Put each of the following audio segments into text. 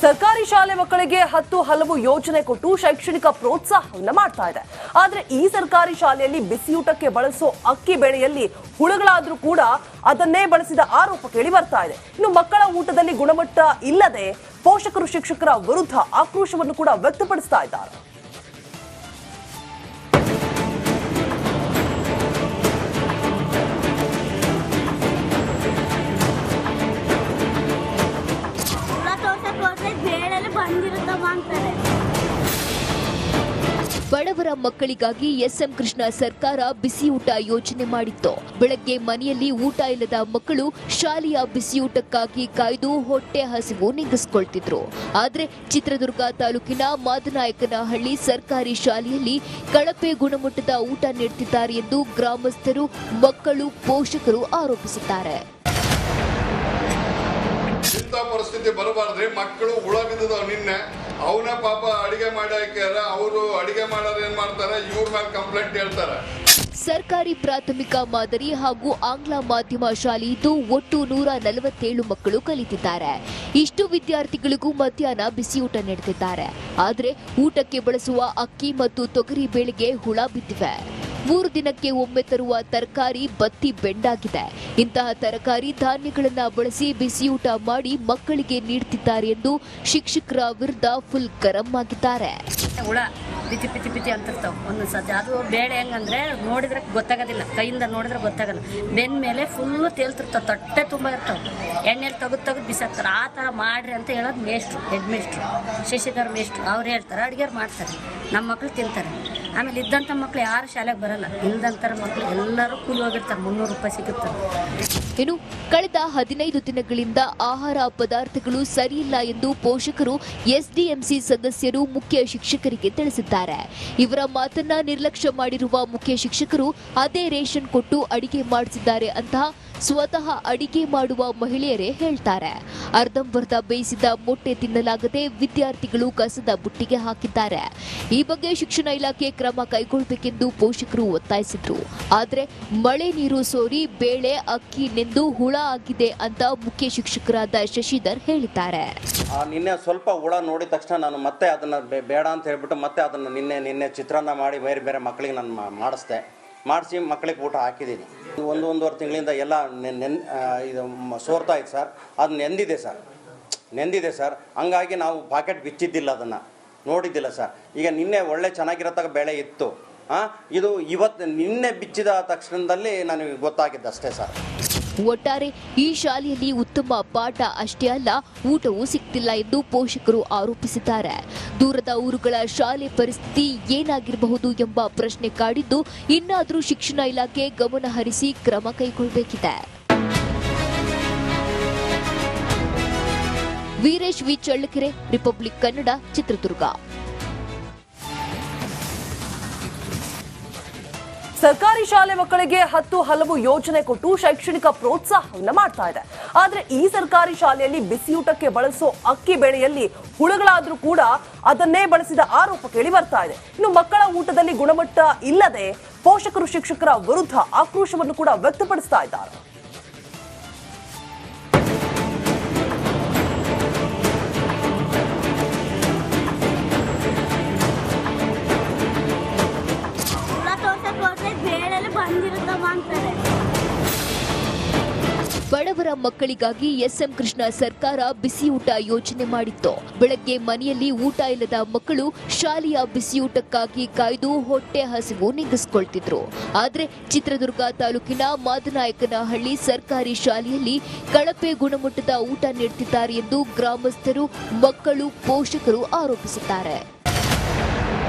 ಸರ್ಕಾರಿ ಶಾಲೆ ಮಕ್ಕಳಿಗೆ ಹಲವು ಯೋಜನೆ ಕೊಟ್ಟು ಶೈಕ್ಷಣಿಕ ಪ್ರೋತ್ಸಾಹವನ್ನು ಮಾಡ್ತಾ ಇದೆ. ಆದರೆ ಈ ಸರ್ಕಾರಿ ಶಾಲೆಯಲ್ಲಿ ಬಿಸಿಯೂಟಕ್ಕೆ ಬಳಸೋ ಅಕ್ಕಿ ಬೇಳೆಯಲ್ಲಿ ಹುಳುಗಳಾದ್ರೂ ಕೂಡ ಅದನ್ನೇ ಬಳಸಿದ ಆರೋಪ ಕೇಳಿ ಬರ್ತಾ ಇದೆ. ಇನ್ನು ಮಕ್ಕಳ ಊಟದಲ್ಲಿ ಗುಣಮಟ್ಟ ಇಲ್ಲದೆ ಪೋಷಕರು ಶಿಕ್ಷಕರ ವಿರುದ್ಧ ಆಕ್ರೋಶವನ್ನು ಕೂಡ ವ್ಯಕ್ತಪಡಿಸ್ತಾ ಇದ್ದಾರೆ. ಬಡವರ ಮಕ್ಕಳಿಗಾಗಿ ಎಸ್ಎಂ ಕೃಷ್ಣ ಸರ್ಕಾರ ಬಿಸಿಯೂಟ ಯೋಜನೆ ಮಾಡಿತ್ತು. ಬೆಳಗ್ಗೆ ಮನೆಯಲ್ಲಿ ಊಟ ಇಲ್ಲದ ಮಕ್ಕಳು ಶಾಲೆಯ ಬಿಸಿಯೂಟಕ್ಕಾಗಿ ಕಾಯ್ದು ಹೊಟ್ಟೆ ಹಸಿವು ನೀಗಿಸಿಕೊಳ್ತಿದ್ರು. ಆದರೆ ಚಿತ್ರದುರ್ಗ ತಾಲೂಕಿನ ಮಾದನಾಯಕನಹಳ್ಳಿ ಸರ್ಕಾರಿ ಶಾಲೆಯಲ್ಲಿ ಕಳಪೆ ಗುಣಮಟ್ಟದ ಊಟ ನೀಡುತ್ತಿದ್ದಾರೆ ಎಂದು ಗ್ರಾಮಸ್ಥರು, ಮಕ್ಕಳು, ಪೋಷಕರು ಆರೋಪಿಸಿದ್ದಾರೆ. ಇಂಥ ಪರಿಸ್ಥಿತಿ ಬರಬಾರ್ದ್ರಿ. ಮಕ್ಕಳು ಹುಳ ಬಿದ್ದದವ್ ನಿನ್ನೆ ಅವನ ಪಾಪ ಅಡಿಗೆ ಮಾಡಿ ಹಾಕ್ಯಾರ. ಅವರು ಅಡಿಗೆ ಮಾಡೋರು ಏನ್ ಮಾಡ್ತಾರೆ, ಇವ್ರ ಮೇಲೆ ಕಂಪ್ಲೇಂಟ್ ಹೇಳ್ತಾರೆ. ಸರ್ಕಾರಿ ಪ್ರಾಥಮಿಕ ಮಾದರಿ ಹಾಗೂ ಆಂಗ್ಲ ಮಾಧ್ಯಮ ಶಾಲೆ ಇದ್ದು ಒಟ್ಟು 147 ಮಕ್ಕಳು ಕಲಿತಿದ್ದಾರೆ. ಇಷ್ಟು ವಿದ್ಯಾರ್ಥಿಗಳಿಗೂ ಮಧ್ಯಾಹ್ನ ಬಿಸಿಯೂಟ ನೀಡುತ್ತಿದ್ದಾರೆ. ಆದರೆ ಊಟಕ್ಕೆ ಬಳಸುವ ಅಕ್ಕಿ ಮತ್ತು ತೊಗರಿ ಬೇಳೆಗೆ ಹುಳ ಬಿದ್ದಿವೆ. 3 ದಿನಕ್ಕೆ ಒಮ್ಮೆ ತರುವ ತರಕಾರಿ ಬತ್ತಿ ಬೆಂಡಾಗಿದೆ. ಇಂತಹ ತರಕಾರಿ ಧಾನ್ಯಗಳನ್ನು ಬಳಸಿ ಬಿಸಿಯೂಟ ಮಾಡಿ ಮಕ್ಕಳಿಗೆ ನೀಡುತ್ತಿದ್ದಾರೆ ಎಂದು ಶಿಕ್ಷಕರ ವಿರುದ್ಧ ಫುಲ್ ಗರಂ ಆಗಿದ್ದಾರೆ. ಹುಳ ಬಿತಿ ಪಿತಿ ಪಿತಿ ಅಂತಿರ್ತಾವೆ ಒಂದೊಂದು ಸತಿ. ಅದು ಬೇಳೆ ಹೆಂಗಂದ್ರೆ ನೋಡಿದ್ರೆ ಗೊತ್ತಾಗೋದಿಲ್ಲ, ಕೈಯಿಂದ ನೋಡಿದ್ರೆ ಗೊತ್ತಾಗಲ್ಲ. ಬೆನ್ನ ಮೇಲೆ ಫುಲ್ಲು ತೇಲ್ತಿರ್ತಾವೆ, ತಟ್ಟೆ ತುಂಬ ಇರ್ತಾವೆ. ಎಣ್ಣೆಲಿ ತೆಗೆದು ಬಿಸಾಕ್ತಾರೆ. ಆ ಥರ ಮಾಡ್ರಿ ಅಂತ ಹೇಳೋದು ಮೇಷ್ಟ್ರು, ಹೆಡ್ ಮೇಷ್ಟ್ರು, ಶಶಿಧರ್ ಮೇಷ್ಟ್ರು. ಅವ್ರು ಹೇಳ್ತಾರೆ, ಅಡುಗೆ ಮಾಡ್ತಾರೆ, ನಮ್ಮ ಮಕ್ಳು ತಿಂತಾರೆ. ಆಮೇಲೆ ಇದ್ದಂಥ ಮಕ್ಳು ಯಾರು ಶಾಲೆಗೆ ಬರಲ್ಲ. ಇಲ್ದಂಥ ಮಕ್ಳು ಎಲ್ಲರೂ ಕೂಲಿ ಹೋಗಿರ್ತಾರೆ. 300 ರೂಪಾಯಿ ಸಿಗುತ್ತೆ. ಇನ್ನು ಕಳೆದ 15 ದಿನಗಳಿಂದ ಆಹಾರ ಪದಾರ್ಥಗಳು ಸರಿಯಿಲ್ಲ ಎಂದು ಪೋಷಕರು ಎಸ್ಡಿಎಂಸಿ ಸದಸ್ಯರು ಮುಖ್ಯ ಶಿಕ್ಷಕರಿಗೆ ತಿಳಿಸಿದ್ದಾರೆ. ಇವರ ಮಾತನ್ನ ನಿರ್ಲಕ್ಷ್ಯ ಮಾಡಿರುವ ಮುಖ್ಯ ಶಿಕ್ಷಕರು ಅದೇ ರೇಷನ್ ಕೊಟ್ಟು ಅಡಿಗೆ ಮಾಡಿಸಿದ್ದಾರೆ ಅಂತ ಸ್ವತಃ ಅಡಿಗೆ ಮಾಡುವ ಮಹಿಳೆಯರೇ ಹೇಳ್ತಾರೆ. ಅರ್ಧಂಬರ್ಧ ಬೇಯಿಸಿದ ಮೊಟ್ಟೆ ತಿನ್ನಲಾಗದೆ ವಿದ್ಯಾರ್ಥಿಗಳು ಕಸದ ಬುಟ್ಟಿಗೆ ಹಾಕಿದ್ದಾರೆ. ಈ ಬಗ್ಗೆ ಶಿಕ್ಷಣ ಇಲಾಖೆ ಕ್ರಮ ಕೈಗೊಳ್ಳಬೇಕೆಂದು ಪೋಷಕರು ಒತ್ತಾಯಿಸಿದ್ರು. ಆದರೆ ಮಳೆ ನೀರು ಸೋರಿ ಬೇಳೆ, ಅಕ್ಕಿ ನೆಂದು ಹುಳ ಆಗಿದೆ ಅಂತ ಮುಖ್ಯ ಶಿಕ್ಷಕರಾದ ಶಶಿಧರ್ ಹೇಳಿದ್ದಾರೆ. ನಿನ್ನೆ ಸ್ವಲ್ಪ ಹುಳ ನೋಡಿದ ತಕ್ಷಣ ನಾನು ಮತ್ತೆ ಅದನ್ನು ಬೇಡ ಅಂತ ಹೇಳ್ಬಿಟ್ಟು ಮತ್ತೆ ಅದನ್ನು ನಿನ್ನೆ ಚಿತ್ರಾನ್ನ ಮಾಡಿ ಬೇರೆ ಮಕ್ಕಳಿಗೆ ನಾನು ಮಾಡಿಸಿ ಮಕ್ಕಳಿಗೆ ಊಟ ಹಾಕಿದ್ದೀನಿ. 1-1.5 ತಿಂಗಳಿಂದ ಎಲ್ಲ ಇದು ಸೋರ್ತಾ ಇತ್ತು ಸರ್. ಅದು ನೆಂದಿದೆ ಸರ್. ಹಂಗಾಗಿ ನಾವು ಪಾಕೆಟ್ ಬಿಚ್ಚಿದ್ದಿಲ್ಲ, ಅದನ್ನು ನೋಡಿದ್ದಿಲ್ಲ ಸರ್. ಈಗ ನಿನ್ನೆ ಒಳ್ಳೆ ಚೆನ್ನಾಗಿರತಕ್ಕ ಬೆಳೆ ಇತ್ತು. ಇದು ನಿನ್ನೆ ಬಿಚ್ಚಿದ ತಕ್ಷಣದಲ್ಲಿ ನನಗೆ ಗೊತ್ತಾಗಿದ್ದಷ್ಟೇ ಸರ್. ಒಟ್ಟಾರೆ ಈ ಶಾಲೆಯಲ್ಲಿ ಉತ್ತಮ ಪಾಠ ಅಷ್ಟೇ ಅಲ್ಲ, ಊಟವೂ ಸಿಗ್ತಿಲ್ಲ ಎಂದು ಪೋಷಕರು ಆರೋಪಿಸಿದ್ದಾರೆ. ದೂರದ ಊರುಗಳ ಶಾಲೆ ಪರಿಸ್ಥಿತಿ ಏನಾಗಿರಬಹುದು ಎಂಬ ಪ್ರಶ್ನೆ ಕಾಡಿದ್ದು, ಇನ್ನಾದರೂ ಶಿಕ್ಷಣ ಇಲಾಖೆ ಗಮನ ಹರಿಸಿ ಕ್ರಮ ಕೈಗೊಳ್ಳಬೇಕಿದೆ. Veeresh V Challakere, Republic Kannada, Chitradurga. ಸರ್ಕಾರಿ ಶಾಲೆ ಮಕ್ಕಳಿಗೆ ಹಲವು ಯೋಜನೆ ಕೊಟ್ಟು ಶೈಕ್ಷಣಿಕ ಪ್ರೋತ್ಸಾಹವನ್ನು ಮಾಡ್ತಾ ಇದೆ. ಆದರೆ ಈ ಸರ್ಕಾರಿ ಶಾಲೆಯಲ್ಲಿ ಬಿಸಿಯೂಟಕ್ಕೆ ಬಳಸೋ ಅಕ್ಕಿ ಬೇಳೆಯಲ್ಲಿ ಹುಳುಗಳಾದ್ರೂ ಕೂಡ ಅದನ್ನೇ ಬಳಸಿದ ಆರೋಪ ಕೇಳಿ ಬರ್ತಾ ಇದೆ. ಇನ್ನು ಮಕ್ಕಳ ಊಟದಲ್ಲಿ ಗುಣಮಟ್ಟ ಇಲ್ಲದೆ ಪೋಷಕರು ಶಿಕ್ಷಕರ ವಿರುದ್ಧ ಆಕ್ರೋಶವನ್ನು ಕೂಡ ವ್ಯಕ್ತಪಡಿಸ್ತಾ ಇದ್ದಾರೆ. ಬಡವರ ಮಕ್ಕಳಿಗಾಗಿ ಎಸ್ಎಂ ಕೃಷ್ಣ ಸರ್ಕಾರ ಬಿಸಿಯೂಟ ಯೋಜನೆ ಮಾಡಿತ್ತು. ಬೆಳಗ್ಗೆ ಮನೆಯಲ್ಲಿ ಊಟ ಇಲ್ಲದ ಮಕ್ಕಳು ಶಾಲೆಯ ಬಿಸಿಯೂಟಕ್ಕಾಗಿ ಕಾಯ್ದು ಹೊಟ್ಟೆ ಹಸಿವು ನೀಗಿಸಿಕೊಳ್ತಿದ್ರು. ಆದರೆ ಚಿತ್ರದುರ್ಗ ತಾಲೂಕಿನ ಮಾದನಾಯಕನಹಳ್ಳಿ ಸರ್ಕಾರಿ ಶಾಲೆಯಲ್ಲಿ ಕಳಪೆ ಗುಣಮಟ್ಟದ ಊಟ ನೀಡುತ್ತಿದ್ದಾರೆ ಎಂದು ಗ್ರಾಮಸ್ಥರು, ಮಕ್ಕಳು, ಪೋಷಕರು ಆರೋಪಿಸಿದ್ದಾರೆ.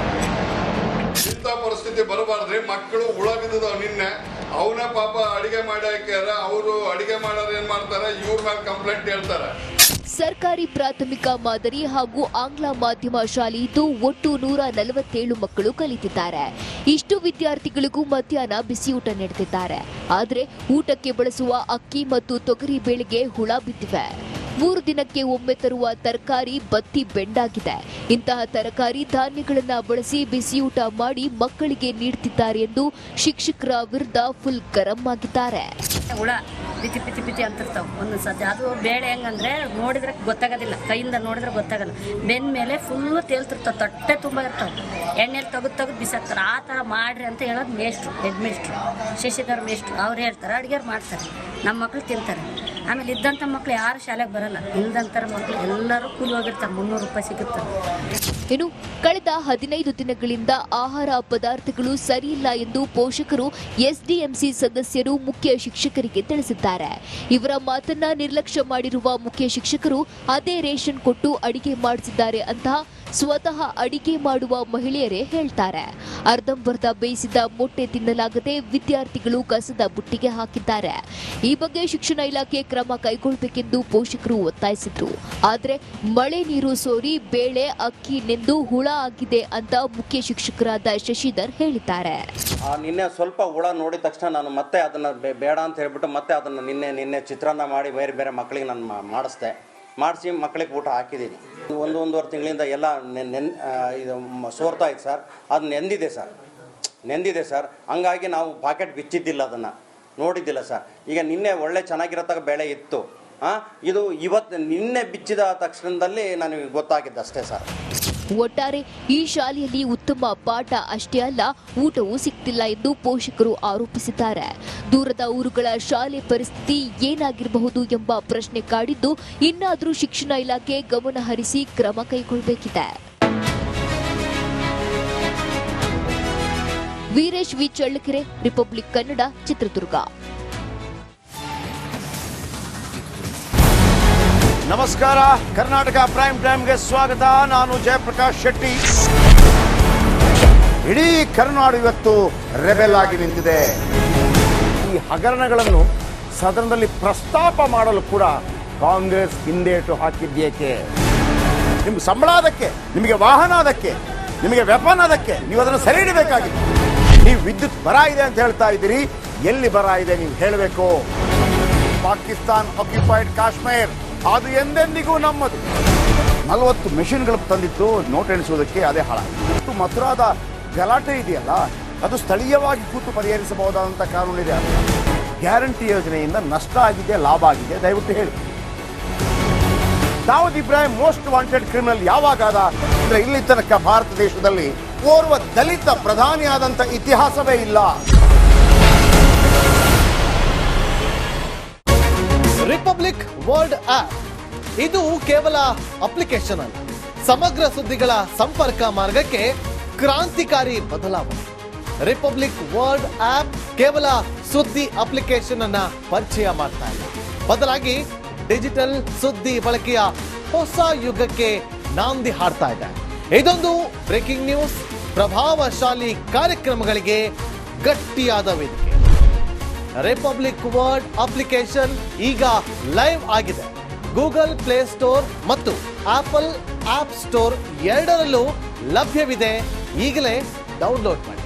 ಇಂಥ ಪರಿಸ್ಥಿತಿ ಬರಬಾರ್ದ್ರಿ. ಮಕ್ಕಳು ಹುಳ ಬಿದ್ದದವ್ ನಿನ್ನೆ ಅವನ ಪಾಪ ಅಡಿಗೆ ಮಾಡಿ ಹಾಕ್ಯಾರ. ಅವರು ಅಡಿಗೆ ಮಾಡೋರು ಏನ್ ಮಾಡ್ತಾರೆ, ಇವ್ರ ಮೇಲೆ ಕಂಪ್ಲೇಂಟ್ ಹೇಳ್ತಾರೆ. ಸರ್ಕಾರಿ ಪ್ರಾಥಮಿಕ ಮಾದರಿ ಹಾಗೂ ಆಂಗ್ಲ ಮಾಧ್ಯಮ ಶಾಲೆ ಇದ್ದು ಒಟ್ಟು 147 ಮಕ್ಕಳು ಕಲಿತಿದ್ದಾರೆ. ಇಷ್ಟು ವಿದ್ಯಾರ್ಥಿಗಳಿಗೂ ಮಧ್ಯಾಹ್ನ ಬಿಸಿಯೂಟ ನೀಡುತ್ತಿದ್ದಾರೆ. ಆದರೆ ಊಟಕ್ಕೆ ಬಳಸುವ ಅಕ್ಕಿ ಮತ್ತು ತೊಗರಿ ಬೇಳೆಗೆ ಹುಳ ಬಿದ್ದಿವೆ. 3 ದಿನಕ್ಕೆ ಒಮ್ಮೆ ತರುವ ತರಕಾರಿ ಬತ್ತಿ ಬೆಂಡಾಗಿದೆ. ಇಂತಹ ತರಕಾರಿ ಧಾನ್ಯಗಳನ್ನು ಬಳಸಿ ಬಿಸಿಯೂಟ ಮಾಡಿ ಮಕ್ಕಳಿಗೆ ನೀಡುತ್ತಿದ್ದಾರೆ ಎಂದು ಶಿಕ್ಷಕರ ವಿರುದ್ಧ ಫುಲ್ ಗರಂ ಆಗಿದ್ದಾರೆ. ಹುಳ ಬಿಚಿ ಪಿಚಿ ಪಿಚಿ ಅಂತಿರ್ತಾವೆ ಒಂದೊಂದು ಸತಿ. ಅದು ಬೇಳೆ ಹೆಂಗಂದ್ರೆ ನೋಡಿದ್ರೆ ಗೊತ್ತಾಗೋದಿಲ್ಲ, ಕೈಯಿಂದ ನೋಡಿದ್ರೆ ಗೊತ್ತಾಗಲ್ಲ. ಬೆನ್ನ ಮೇಲೆ ಫುಲ್ಲು ತೇಲ್ತಿರ್ತಾವೆ, ತಟ್ಟೆ ತುಂಬ ಇರ್ತಾವೆ. ಎಣ್ಣೆಲಿ ತೆಗೆದು ಬಿಸಾಕ್ತಾರೆ. ಆ ಥರ ಮಾಡ್ರಿ ಅಂತ ಹೇಳೋದು ಮೇಷ್ಟ್ರು, ಹೆಡ್ ಮೇಷ್ಟ್ರು, ಶಶಿಧರ್ ಮೇಷ್ಟ್ರು. ಅವ್ರು ಹೇಳ್ತಾರೆ, ಅಡುಗೆ ಮಾಡ್ತಾರೆ, ನಮ್ಮ ಮಕ್ಳು ತಿಂತಾರೆ. ಆಮೇಲೆ ಇದ್ದಂಥ ಮಕ್ಳು ಯಾರು ಶಾಲೆಗೆ ಬರಲ್ಲ, ಇಲ್ದಂಥ ಮಕ್ಳು ಎಲ್ಲರೂ ಕೂಲಿ ಹೋಗಿರ್ತಾರೆ, 300 ರೂಪಾಯಿ ಸಿಗುತ್ತೆ. ಇನ್ನು ಕಳೆದ 15 ದಿನಗಳಿಂದ ಆಹಾರ ಪದಾರ್ಥಗಳು ಸರಿಯಿಲ್ಲ ಎಂದು ಪೋಷಕರು ಎಸ್ಡಿಎಂಸಿ ಸದಸ್ಯರು ಮುಖ್ಯ ಶಿಕ್ಷಕರಿಗೆ ತಿಳಿಸಿದ್ದಾರೆ. ಇವರ ಮಾತನ್ನ ನಿರ್ಲಕ್ಷ್ಯ ಮಾಡಿರುವ ಮುಖ್ಯ ಶಿಕ್ಷಕರು ಅದೇ ರೇಷನ್ ಕೊಟ್ಟು ಅಡಿಗೆ ಮಾಡಿಸಿದ್ದಾರೆ ಅಂತ ಸ್ವತಃ ಅಡಿಗೆ ಮಾಡುವ ಮಹಿಳೆಯರೇ ಹೇಳ್ತಾರೆ. ಅರ್ಧಂಬರ್ಧ ಬೇಯಿಸಿದ ಮೊಟ್ಟೆ ತಿನ್ನಲಾಗದೆ ವಿದ್ಯಾರ್ಥಿಗಳು ಕಸದ ಬುಟ್ಟಿಗೆ ಹಾಕಿದ್ದಾರೆ. ಈ ಬಗ್ಗೆ ಶಿಕ್ಷಣ ಇಲಾಖೆ ಕ್ರಮ ಕೈಗೊಳ್ಳಬೇಕೆಂದು ಪೋಷಕರು ಒತ್ತಾಯಿಸಿದ್ರು. ಆದರೆ ಮಳೆ ನೀರು ಸೋರಿ ಬೇಳೆ ಅಕ್ಕಿ ನೆಂದು ಹುಳ ಆಗಿದೆ ಅಂತ ಮುಖ್ಯ ಶಿಕ್ಷಕರಾದ ಶಶಿಧರ್ ಹೇಳಿದ್ದಾರೆ. ನಿನ್ನೆ ಸ್ವಲ್ಪ ಹುಳ ನೋಡಿದ ತಕ್ಷಣ ನಾನು ಮತ್ತೆ ಅದನ್ನು ಬೇಡ ಅಂತ ಹೇಳ್ಬಿಟ್ಟು ಮತ್ತೆ ಅದನ್ನು ನಿನ್ನೆ ಚಿತ್ರಾನ್ನ ಮಾಡಿ ಬೇರೆ ಬೇರೆ ಮಕ್ಕಳಿಗೆ ನಾನು ಮಾಡಿಸಿ ಮಕ್ಕಳಿಗೆ ಊಟ ಹಾಕಿದ್ದೀನಿ. ಒಂದೂವರೆ ತಿಂಗಳಿಂದ ಎಲ್ಲ ಇದು ಸೋರ್ತಾ ಇತ್ತು ಸರ್. ಅದು ನೆಂದಿದೆ ಸರ್. ಹಂಗಾಗಿ ನಾವು ಪಾಕೆಟ್ ಬಿಚ್ಚಿದ್ದಿಲ್ಲ, ಅದನ್ನು ನೋಡಿದ್ದಿಲ್ಲ ಸರ್. ಈಗ ನಿನ್ನೆ ಒಳ್ಳೆ ಚೆನ್ನಾಗಿರತಕ್ಕ ಬೆಳೆ ಇತ್ತು. ಇದು ನಿನ್ನೆ ಬಿಚ್ಚಿದ ತಕ್ಷಣದಲ್ಲಿ ನನಗೆ ಗೊತ್ತಾಗಿದ್ದಷ್ಟೇ ಸರ್. ಒಟ್ಟಾರೆ ಈ ಶಾಲೆಯಲ್ಲಿ ಉತ್ತಮ ಪಾಠ ಅಷ್ಟೇ ಅಲ್ಲ, ಊಟವೂ ಸಿಗ್ತಿಲ್ಲ ಎಂದು ಪೋಷಕರು ಆರೋಪಿಸಿದ್ದಾರೆ. ದೂರದ ಊರುಗಳ ಶಾಲೆ ಪರಿಸ್ಥಿತಿ ಏನಾಗಿರಬಹುದು ಎಂಬ ಪ್ರಶ್ನೆ ಕಾಡಿದ್ದು, ಇನ್ನಾದರೂ ಶಿಕ್ಷಣ ಇಲಾಖೆ ಗಮನ ಹರಿಸಿ ಕ್ರಮ ಕೈಗೊಳ್ಳಬೇಕಿದೆ. Veeresh V Challakere, Republic Kannada, Chitradurga. ನಮಸ್ಕಾರ, ಕರ್ನಾಟಕ ಪ್ರೈಮ್ ಟೈಮ್ಗೆ ಸ್ವಾಗತ. ನಾನು ಜಯಪ್ರಕಾಶ್ ಶೆಟ್ಟಿ. ಇಡೀ ಕರ್ನಾಡು ಇವತ್ತು ರೆಬೆಲ್ ಆಗಿ ನಿಂತಿದೆ. ಈ ಹಗರಣಗಳನ್ನು ಸದನದಲ್ಲಿ ಪ್ರಸ್ತಾಪ ಮಾಡಲು ಕೂಡ ಕಾಂಗ್ರೆಸ್ ಹಿಂದೇಟು ಹಾಕಿದ್ದೇಕೆ? ನಿಮ್ಗೆ ಸಂಬಳ ಅದಕ್ಕೆ, ನಿಮಗೆ ವಾಹನ ಅದಕ್ಕೆ, ನಿಮಗೆ ವೆಪನ್ ಅದಕ್ಕೆ, ನೀವು ಅದನ್ನು ಸೆರೆ ಹಿಡಬೇಕಾಗಿತ್ತು. ನೀವು ವಿದ್ಯುತ್ ಬರ ಇದೆ ಅಂತ ಹೇಳ್ತಾ ಇದ್ದೀರಿ, ಎಲ್ಲಿ ಬರ ಇದೆ ನೀವು ಹೇಳಬೇಕು. ಪಾಕಿಸ್ತಾನ್ ಆಕ್ಯುಪೈಡ್ ಕಾಶ್ಮೀರ್ ಅದು ಎಂದೆಂದಿಗೂ ನಮ್ಮದು. 40 ಮೆಷಿನ್ಗಳು ತಂದಿತ್ತು ನೋಟ್ ಎಣಿಸುವುದಕ್ಕೆ, ಅದೇ ಹಾಳಾಯಿತು. ಮಥುರಾದ ಗಲಾಟೆ ಇದೆಯಲ್ಲ, ಅದು ಸ್ಥಳೀಯವಾಗಿ ಕೂತು ಪರಿಹರಿಸಬಹುದಾದಂಥ ಕಾನೂನಿದೆ. ಗ್ಯಾರಂಟಿ ಯೋಜನೆಯಿಂದ ನಷ್ಟ ಆಗಿದೆ, ಲಾಭ ಆಗಿದೆ, ದಯವಿಟ್ಟು ಹೇಳಿ. Dawood Ibrahim most wanted criminal ಯಾವಾಗಾದ ಅಂದ್ರೆ ಇಲ್ಲಿ ತನಕ ಭಾರತ ದೇಶದಲ್ಲಿ ಓರ್ವ ದಲಿತ ಪ್ರಧಾನಿಯಾದಂಥ ಇತಿಹಾಸವೇ ಇಲ್ಲ. ರಿಪಬ್ಲಿಕ್ ವರ್ಲ್ಡ್ ಆಪ್ ಇದು ಕೇವಲ ಅಪ್ಲಿಕೇಶನ್ ಅಲ್ಲ, ಸಮಗ್ರ ಸುದ್ದಿಗಳ ಸಂಪರ್ಕ ಮಾರ್ಗಕ್ಕೆ ಕ್ರಾಂತಿಕಾರಿ ಬದಲಾವಣೆ. ರಿಪಬ್ಲಿಕ್ ವರ್ಲ್ಡ್ ಆಪ್ ಕೇವಲ ಸುದ್ದಿ ಅಪ್ಲಿಕೇಶನ್ ಅನ್ನ ಪರಿಚಯ ಮಾಡ್ತಾ ಇಲ್ಲ, ಬದಲಾಗಿ ಡಿಜಿಟಲ್ ಸುದ್ದಿ ಬಳಕೆಯ ಹೊಸ ಯುಗಕ್ಕೆ ನಾಂದಿ ಹಾಡ್ತಾ ಇದೆ. ಇದೊಂದು ಬ್ರೇಕಿಂಗ್ ನ್ಯೂಸ್, ಪ್ರಭಾವಶಾಲಿ ಕಾರ್ಯಕ್ರಮಗಳಿಗೆ ಗಟ್ಟಿಯಾದ ವೇದಿಕೆ. ರಿಪಬ್ಲಿಕ್ ವರ್ಲ್ಡ್ ಅಪ್ಲಿಕೇಶನ್ ಈಗ ಲೈವ್ ಆಗಿದೆ. ಗೂಗಲ್ ಪ್ಲೇ ಸ್ಟೋರ್ ಮತ್ತು ಆಪಲ್ ಆಪ್ ಸ್ಟೋರ್ ಎರಡರಲ್ಲೂ ಲಭ್ಯವಿದೆ. ಈಗಲೇ ಡೌನ್ಲೋಡ್ ಮಾಡಿ.